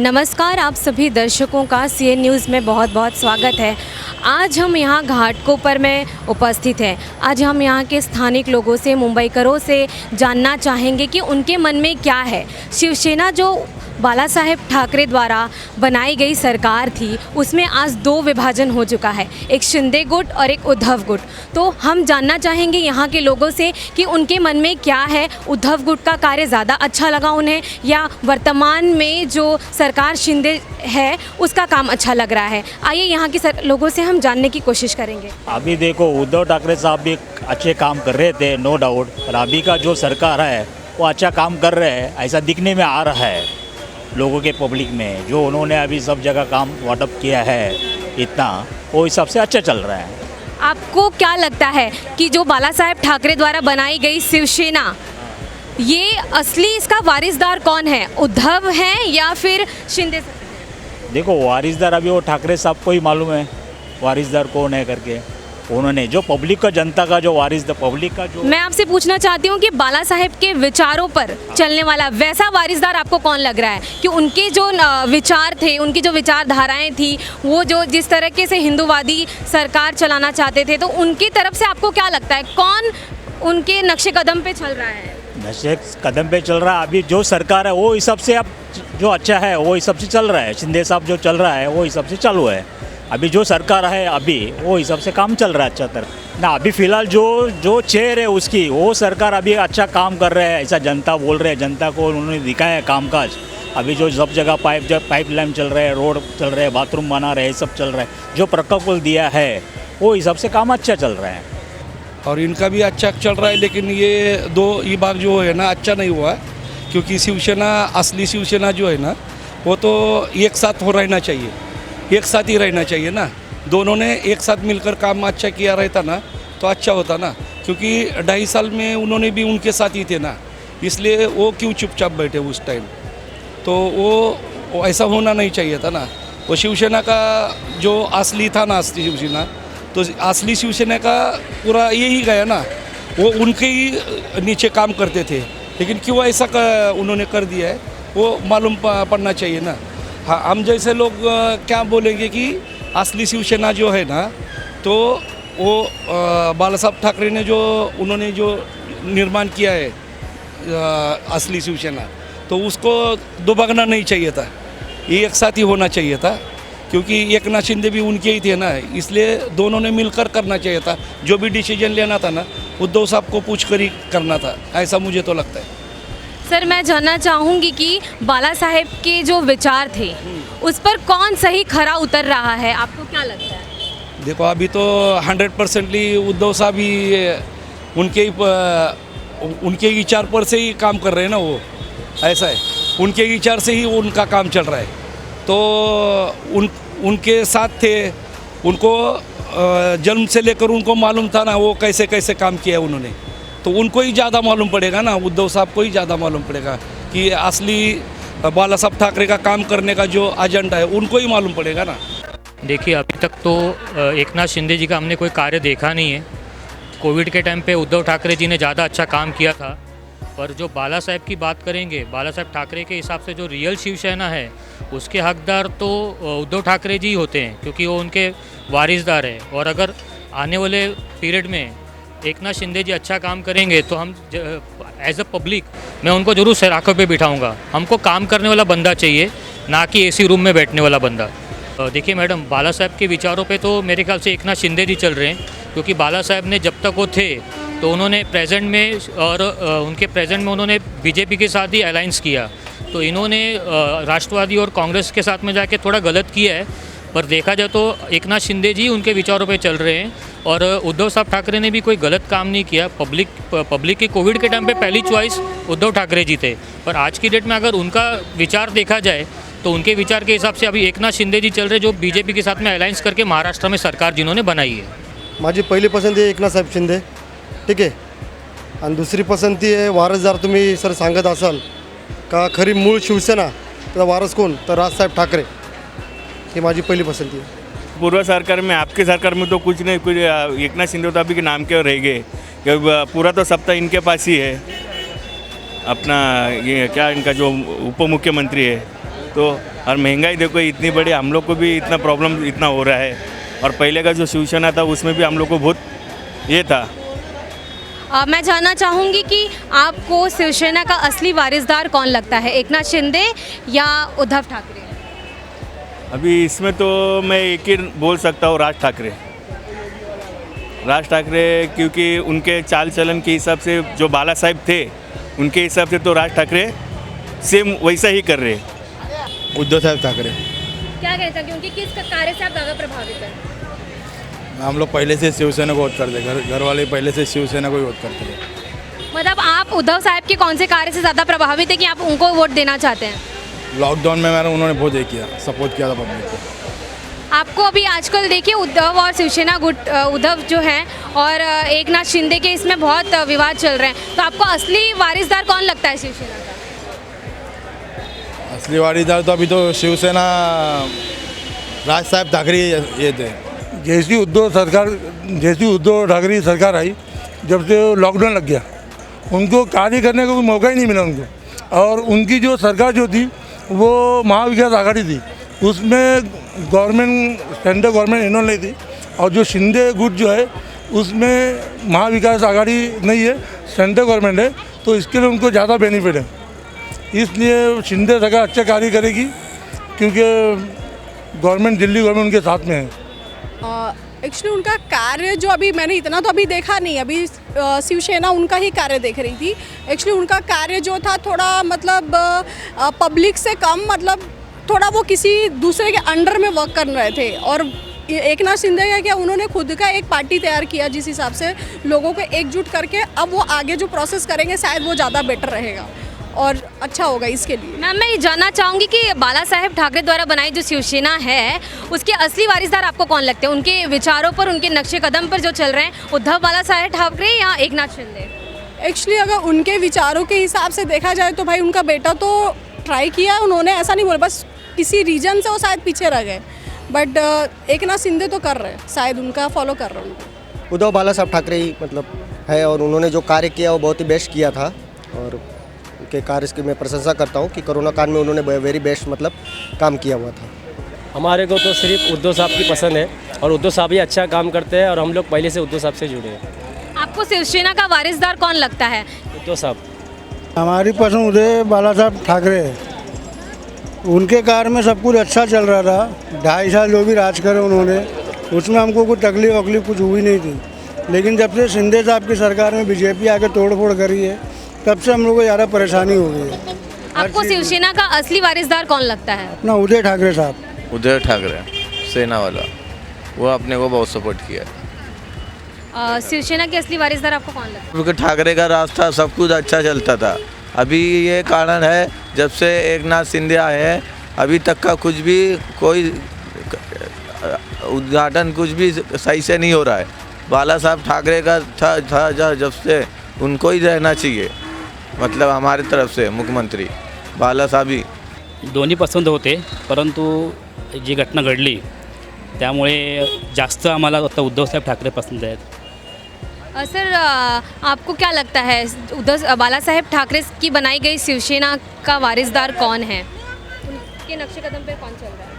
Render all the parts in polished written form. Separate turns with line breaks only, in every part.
नमस्कार, आप सभी दर्शकों का सीएन न्यूज़ में बहुत बहुत स्वागत है। आज हम यहाँ घाटकोपर में उपस्थित हैं। आज हम यहाँ के स्थानिक लोगों से, मुंबईकरों से जानना चाहेंगे कि उनके मन में क्या है। शिवसेना जो बाला साहेब ठाकरे द्वारा बनाई गई सरकार थी, उसमें आज दो विभाजन हो चुका है, एक शिंदे गुट और एक उद्धव गुट। तो हम जानना चाहेंगे यहाँ के लोगों से कि उनके मन में क्या है। उद्धव गुट का कार्य ज़्यादा अच्छा लगा उन्हें, या वर्तमान में जो सरकार शिंदे है उसका काम अच्छा लग रहा है। आइए यहाँ के लोगों से हम जानने की कोशिश करेंगे।
अभी देखो, उद्धव ठाकरे साहब भी अच्छे काम कर रहे थे, नो डाउट। और अभी का जो सरकार है वो अच्छा काम कर रहे हैं, ऐसा दिखने में आ रहा है लोगों के पब्लिक में। जो उन्होंने अभी सब जगह काम वाटअप किया है, इतना वो सबसे अच्छा चल रहा है।
आपको क्या लगता है कि जो बाला साहेब ठाकरे द्वारा बनाई गई शिवसेना, ये असली इसका वारिसदार कौन है? उद्धव है या फिर शिंदे?
देखो, वारिसदार अभी वो ठाकरे साहब को ही मालूम है वारिसदार कौन है करके। उन्होंने जो पब्लिक का, जनता का जो वारिसदार, पब्लिक का जो।
मैं आपसे पूछना चाहती हूँ कि बाला साहेब के विचारों पर चलने वाला वैसा वारिसदार आपको कौन लग रहा है? कि उनके जो विचार थे, उनकी जो विचारधाराएं थी, वो जो जिस तरीके से हिंदूवादी सरकार चलाना चाहते थे, तो उनकी तरफ से आपको क्या लगता है कौन उनके नक्शे कदम पे चल रहा है?
नशे कदम पे चल रहा है। अभी जो सरकार है वो हिसाब से, अब जो अच्छा है वो हिसाब से चल रहा है। शिंदे साहब जो चल रहा है वो हिसाब से चालू है। अभी जो सरकार है अभी वो हिसाब से काम चल रहा है अच्छा तरह ना। अभी फ़िलहाल जो चेयर है उसकी, वो सरकार अभी अच्छा काम कर रहे हैं, ऐसा जनता बोल रहे हैं। जनता को उन्होंने दिखाया है कामकाज। अभी जो सब जगह पाइपलाइन चल रहे हैं, रोड चल रहे हैं, बाथरूम बना रहे हैं, सब चल रहा है। जो प्रकल्प दिया है वो हिसाब से काम अच्छा चल रहा है
और इनका भी अच्छा चल रहा है। लेकिन ये दो विभाग जो है ना, अच्छा नहीं हुआ, क्योंकि शिवसेना, असली शिवसेना जो है ना, वो तो एक साथ हो रहना चाहिए, एक साथ ही रहना चाहिए ना। दोनों ने एक साथ मिलकर काम अच्छा किया रहता ना तो अच्छा होता ना। क्योंकि 2.5 साल में उन्होंने भी उनके साथ ही थे ना, इसलिए वो क्यों चुपचाप बैठे उस टाइम? तो वो ऐसा होना नहीं चाहिए था ना। वो शिवसेना का जो असली था ना, असली शिवसेना, तो असली शिवसेना का पूरा यही गया ना। वो उनके ही नीचे काम करते थे, लेकिन क्यों ऐसा उन्होंने कर दिया है वो मालूम पड़ना चाहिए ना। हाँ, हम जैसे लोग क्या बोलेंगे कि असली शिवसेना जो है ना, तो वो बाला साहब ठाकरे ने जो उन्होंने जो निर्माण किया है असली शिवसेना, तो उसको दुभागना नहीं चाहिए था, ये एक साथ ही होना चाहिए था। क्योंकि एकनाथ शिंदे भी उनके ही थे ना, इसलिए दोनों ने मिलकर करना चाहिए था। जो भी डिसीजन लेना था ना, उद्धव साहब को पूछ कर ही करना था, ऐसा मुझे तो लगता है।
सर, मैं जानना चाहूँगी कि बाला साहेब के जो विचार थे उस पर कौन सही खरा उतर रहा है, आपको क्या लगता है?
देखो, अभी तो 100% उद्धव साहब ही उनके विचार पर से ही काम कर रहे हैं ना। वो ऐसा है, उनके विचार से ही उनका काम चल रहा है। तो उनके साथ थे, उनको जन्म से लेकर उनको मालूम था ना वो कैसे कैसे काम किया है उन्होंने। तो उनको ही ज़्यादा मालूम पड़ेगा ना, उद्धव साहब को ही ज़्यादा मालूम पड़ेगा कि असली बाला साहब ठाकरे का काम करने का जो एजेंडा है उनको ही मालूम पड़ेगा ना।
देखिए, अभी तक तो एकनाथ शिंदे जी का हमने कोई कार्य देखा नहीं है। कोविड के टाइम पे उद्धव ठाकरे जी ने ज़्यादा अच्छा काम किया था। पर जो बाला साहेब की बात करेंगे, बाला साहेब ठाकरे के हिसाब से जो रियल शिवसेना है उसके हकदार तो उद्धव ठाकरे जी होते हैं, क्योंकि वो उनके वारिसदार हैं। और अगर आने वाले पीरियड में एकनाथ शिंदे जी अच्छा काम करेंगे तो हम एज अ पब्लिक मैं उनको ज़रूर सराखों पे बिठाऊंगा। हमको काम करने वाला बंदा चाहिए, ना कि एसी रूम में बैठने वाला बंदा। देखिए मैडम, बाला साहेब के विचारों पे तो मेरे ख्याल से एकनाथ शिंदे जी चल रहे हैं, क्योंकि बाला साहेब ने जब तक वो थे तो उन्होंने प्रेजेंट में और उनके प्रेजेंट में उन्होंने बीजेपी के साथ ही अलायंस किया। तो इन्होंने राष्ट्रवादी और कांग्रेस के साथ में जाके थोड़ा गलत किया है। पर देखा जाए तो एकनाथ शिंदे जी उनके विचारों पे चल रहे हैं, और उद्धव साहब ठाकरे ने भी कोई गलत काम नहीं किया। पब्लिक की कोविड के टाइम पे पहली चॉइस उद्धव ठाकरे जी थे। पर आज की डेट में अगर उनका विचार देखा जाए तो उनके विचार के हिसाब से अभी एकनाथ शिंदे जी चल रहे, जो बीजेपी के साथ में अलायंस करके महाराष्ट्र में सरकार जिन्होंने बनाई है।
माझी पहिली पसंती आहे एकनाथ साहेब शिंदे, ठीक आहे. आणि दुसरी पसंती आहे वारसदार. तुम्ही सर सांगत असाल का खरी मूळ शिवसेना, त्याचा वारस कोण, तर राजसाहेब ठाकरे, ही माझी पहिली पसंती आहे.
पूर्व सरकार में, आपके सरकार में तो कुछ नहीं, कुछ एकनाथ शिंदे तो अभी के नाम के रह गए। पूरा तो सत्ता इनके पास ही है। अपना ये क्या इनका जो उप मुख्यमंत्री है, तो और महंगाई देखो इतनी बड़ी, हम लोग को भी इतना प्रॉब्लम इतना हो रहा है। और पहले का जो शिवसेना था उसमें भी हम लोग को बहुत ये था।
मैं जानना चाहूँगी कि आपको शिवसेना का असली वारिसदार कौन लगता है, एकनाथ शिंदे या उद्धव ठाकरे?
अभी इसमें तो मैं एक ही बोल सकता हूँ, राज ठाकरे। राज ठाकरे, क्योंकि उनके चाल चलन के हिसाब से जो बाला साहब थे उनके हिसाब से तो राज ठाकरे सेम वैसा ही कर रहे।
उद्धव साहब ठाकरे।
क्या कहते हैं कि उनके किस कार्य से आप ज़्यादा प्रभावित हैं?
हम लोग पहले से शिवसेना को वोट करते, घर वाले पहले से शिवसेना को ही वोट करते थे।
मतलब आप उद्धव साहब के कौन से कार्य से ज़्यादा प्रभावित है कि आप उनको वोट देना चाहते हैं?
लॉकडाउन में मैंने उन्होंने बहुत ये किया, सपोर्ट किया था पब्लिक को।
आपको अभी आजकल देखिए उद्धव और शिवसेना गुट उद्धव जो हैं और एकनाथ शिंदे के इसमें बहुत विवाद चल रहे हैं, तो आपको असली वारिसदार कौन लगता है शिवसेना का?
असली वारीदार तो अभी तो शिवसेना राज साहब ठाकरे ये थे।
जैसी उद्धव ठाकरे सरकार आई, जब से लॉकडाउन लग गया, उनको कार्य करने का कोई मौका ही नहीं मिला उनको। और उनकी जो सरकार जो थी वो महाविकास आघाड़ी थी, उसमें गवर्नमेंट सेंट्रल गवर्नमेंट इन्होंने ली थी। और जो शिंदे गुट जो है उसमें महाविकास आघाड़ी नहीं है, सेंट्रल गवर्नमेंट है, तो इसके लिए उनको ज़्यादा बेनिफिट है। इसलिए शिंदे सरकार अच्छा कार्य करेगी क्योंकि गवर्नमेंट, दिल्ली गवर्नमेंट उनके साथ में है।
एक्चुअली उनका कार्य जो अभी मैंने इतना तो अभी देखा नहीं, अभी शिवसेना उनका ही कार्य देख रही थी। एक्चुअली उनका कार्य जो था थोड़ा मतलब पब्लिक से कम, मतलब थोड़ा वो किसी दूसरे के अंडर में वर्क कर रहे थे। और एकनाथ शिंदे का क्या, उन्होंने खुद का एक पार्टी तैयार किया जिस हिसाब से लोगों को एकजुट करके अब वो आगे जो प्रोसेस करेंगे शायद वो ज़्यादा बेटर रहेगा और अच्छा होगा इसके लिए।
मैम, मैं ये जानना चाहूँगी कि बाला साहेब ठाकरे द्वारा बनाई जो शिवसेना है उसके असली वारिसदार आपको कौन लगते हैं? उनके विचारों पर, उनके नक्शे कदम पर जो चल रहे हैं, उद्धव बाला साहेब ठाकरे या एकनाथ शिंदे?
एक्चुअली अगर उनके विचारों के हिसाब से देखा जाए तो भाई उनका बेटा तो ट्राई किया उन्होंने, ऐसा नहीं बोला, बस किसी रीजन से वो शायद पीछे रह गए। बट एकनाथ शिंदे तो कर रहे हैं, शायद उनका फॉलो कर रहे हैं।
उद्धव बाला साहब ठाकरे ही मतलब है, और उन्होंने जो कार्य किया वो बहुत ही बेस्ट किया था। और उनके कार्य की मैं प्रशंसा करता हूँ कि कोरोना काल में उन्होंने वेरी बेस्ट मतलब काम किया हुआ था।
हमारे को तो सिर्फ उद्धव साहब की पसंद है और उद्धव साहब ही अच्छा काम करते हैं और हम लोग पहले से उद्धव साहब से जुड़े हैं।
आपको शिवसेना का वारिसदार कौन लगता है?
उद्धव साहब।
हमारी पसंद उद्धव बाला साहब ठाकरे है। उनके कार्य में सब कुछ अच्छा चल रहा था। 2.5 साल जो भी राज करे उन्होंने, उसमें हमको कुछ तकलीफ कुछ हुई नहीं थी। लेकिन जब से शिंदे साहब की सरकार में बीजेपी आके तोड़फोड़ करी है, तब से हम लोग को ज़्यादा परेशानी हो गई है।
आपको शिवसेना का असली वारिसदार कौन लगता है?
अपना उदय ठाकरे साहब।
उद्धव ठाकरे सेना वाला, वो अपने को बहुत सपोर्ट किया।
शिवसेना के असली वारिसदार आपको कौन लगता है?
क्योंकि ठाकरे का रास्ता सब कुछ अच्छा चलता था। अभी ये कारण है जब से एकनाथ शिंदे आए हैं, अभी तक का कुछ भी कोई उद्घाटन कुछ भी सही से नहीं हो रहा है। बाला साहब ठाकरे का था जब से, उनको ही रहना चाहिए, मतलब हमारी तरफ से मुख्यमंत्री बाला साहब ही।
दोन्ही पसंत होते, परंतु जी घटना घडली त्यामुळे जास्त आम्हाला आता उद्धवसाहेब ठाकरे पसंत आहेत।
सर, आपको क्या लगता है उद्धव बाला साहेब ठाकरे की बनाई गई शिवसेना का वारिसदार कौन है? उनके नक्शे कदम पे कौन चल रहा है?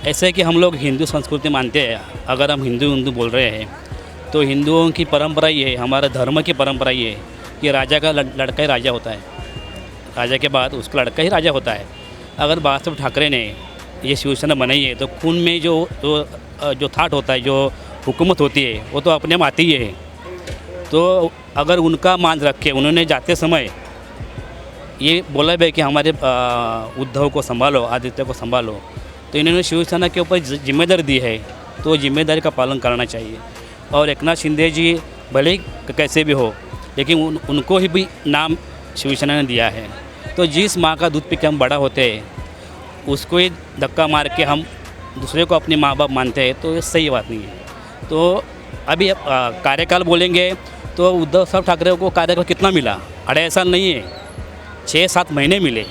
ऐसे है कि हम लोग हिंदू संस्कृति मानते हैं। अगर हम हिंदू बोल रहे हैं तो हिंदुओं की परंपरा ये है, हमारा धर्म की परंपरा ये है कि राजा का लड़का ही राजा होता है, राजा के बाद उसका लड़का ही राजा होता है। अगर बाला साहेब ठाकरे ने ये शिवसेना बनाई है तो खून में जो थाट होता है, जो हुकूमत होती है, वो तो अपने में आती ही है। तो अगर उनका मान रख के उन्होंने जाते समय ये बोला भी कि हमारे उद्धव को संभालो, आदित्य को संभालो, तो इन्होंने शिवसेना के ऊपर जिम्मेदारी दी है, तो जिम्मेदारी का पालन करना चाहिए। और एकनाथ शिंदे जी भले ही कैसे भी हो, लेकिन उनको ही भी नाम शिवसेना ने दिया है। तो जिस माँ का दूध पी के हम बड़ा होते हैं, उसको ही धक्का मार के हम दूसरे को अपने माँ बाप मानते हैं, तो ये सही बात नहीं है। तो अभी कार्यकाल बोलेंगे तो उद्धव साहब ठाकरे को कार्यकाल कितना मिला? 2.5 साल नहीं है, 6-7 महीने मिले।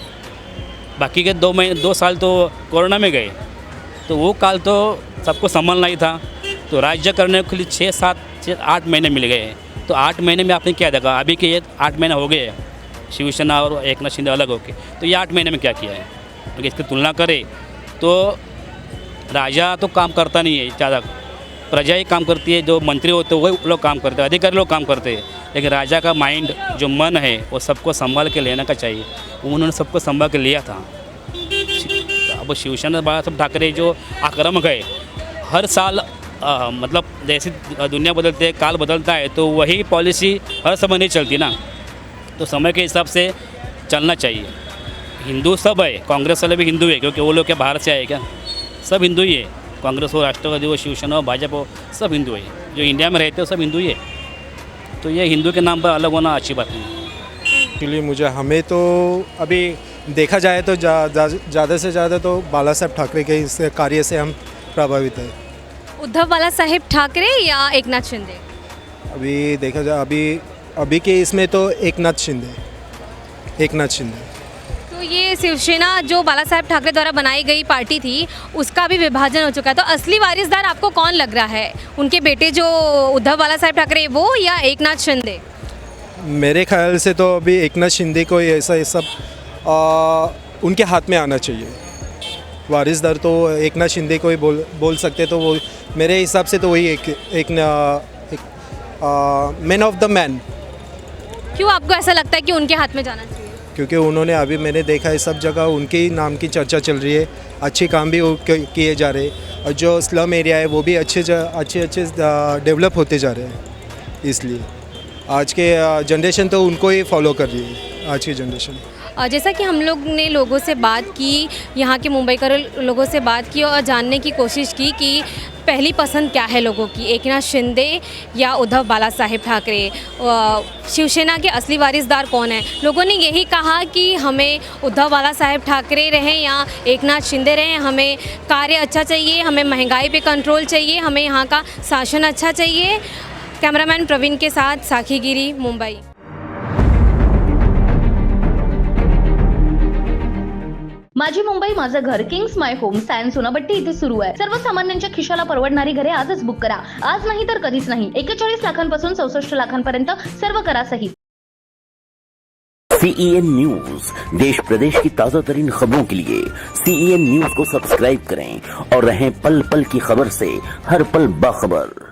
बाकी के 2 साल तो कोरोना में गए, तो वो काल तो सबको संभालना ही था। तो राज्य करने के लिए 6-7-8 महीने मिल गए। तो 8 महीने में आपने क्या देखा? अभी के ये 8 महीने हो गए शिवसेना और एकनाथ शिंदे अलग होके, तो ये 8 महीने में क्या किया है? अगर इसकी तुलना करें तो राजा तो काम करता नहीं है ज़्यादा, प्रजा ही काम करती है, जो मंत्री होते हैं वही लोग काम करते हैं, अधिकारी लोग काम करते हैं। लेकिन राजा का माइंड जो मन है वो सबको संभाल के लेना का चाहिए, उन्होंने सबको संभाल के लिया था। अब शिवसेना बाळासाहेब ठाकरे जो आक्रामक है, हर साल मतलब जैसी दुनिया बदलती है, काल बदलता है, तो वही पॉलिसी हर समय नहीं चलती ना, तो समय के हिसाब से चलना चाहिए। हिंदू सब है, कांग्रेस वाले भी हिंदू है, क्योंकि वो लोग क्या बाहर से आए क्या, सब हिंदू ही है, कांग्रेस हो, राष्ट्रवादी हो, शिवसेना हो, भाजपा हो, सब हिंदू है, जो इंडिया में रहते हो सब हिंदू ही है। तो ये हिंदू के नाम पर अलग होना अच्छी बात नहीं।
एक्चुअली मुझे हमें तो अभी देखा जाए तो ज़्यादा से ज़्यादा तो बाला साहेब ठाकरे के इस कार्य से हम प्रभावित हैं।
उद्धव बाला साहेब ठाकरे या एकनाथ शिंदे?
अभी देखा जाए अभी के इसमें तो एकनाथ शिंदे।
तो ये शिवसेना जो बाला साहेब ठाकरे द्वारा बनाई गई पार्टी थी उसका भी विभाजन हो चुका है, तो असली वारिसदार आपको कौन लग रहा है? उनके बेटे जो उद्धव बाला साहेब ठाकरे वो या एकनाथ शिंदे?
मेरे ख्याल से तो अभी एकनाथ शिंदे को ऐसा ये सब उनके हाथ में आना चाहिए। वारिसदार तो एकनाथ शिंदे को ही बोल सकते, तो वो मेरे हिसाब से तो वही एक मैन ऑफ द मैन।
क्यों आपको ऐसा लगता है कि उनके हाथ में जाना चाहिए?
क्योंकि उन्होंने अभी मैंने देखा है सब जगह उनके ही नाम की चर्चा चल रही है, अच्छे काम भी किए जा रहे हैं, और जो स्लम एरिया है वो भी अच्छे डेवलप होते जा रहे हैं। इसलिए आज के जनरेशन तो उनको ही फॉलो कर रही है, आज की जनरेशन।
जैसा कि हम लोग ने लोगों से बात की, यहाँ के मुंबई के लोगों से बात की और जानने की कोशिश की कि पहली पसंद क्या है लोगों की, एकनाथ शिंदे या उद्धव बाला साहेब ठाकरे, शिवसेना के असली वारिसदार कौन है। लोगों ने यही कहा कि हमें उद्धव बाला साहेब ठाकरे रहें या एकनाथ शिंदे रहें, हमें कार्य अच्छा चाहिए, हमें महंगाई पे कंट्रोल चाहिए, हमें यहाँ का शासन अच्छा चाहिए। कैमरामैन प्रवीण के साथ साखी गिरी, मुंबई।
माझी मुंबई माझं घर, Kings my home, science Sonapatti इथे सुरू आहे। सर्वसामान्यांच्या खिशाला परवडणारी घरे आजच बुक करा, आज नाही तर कधीच नाही। 41 लाखांपासून 64 लाखांपर्यंत सर्व करा सहित।
CEN न्यूज, देश प्रदेश की ताजा तरीन खबरों के लिए CEN न्यूज को सब्सक्राइब करें और रहें पल पल की खबर से हर पल बाखबर।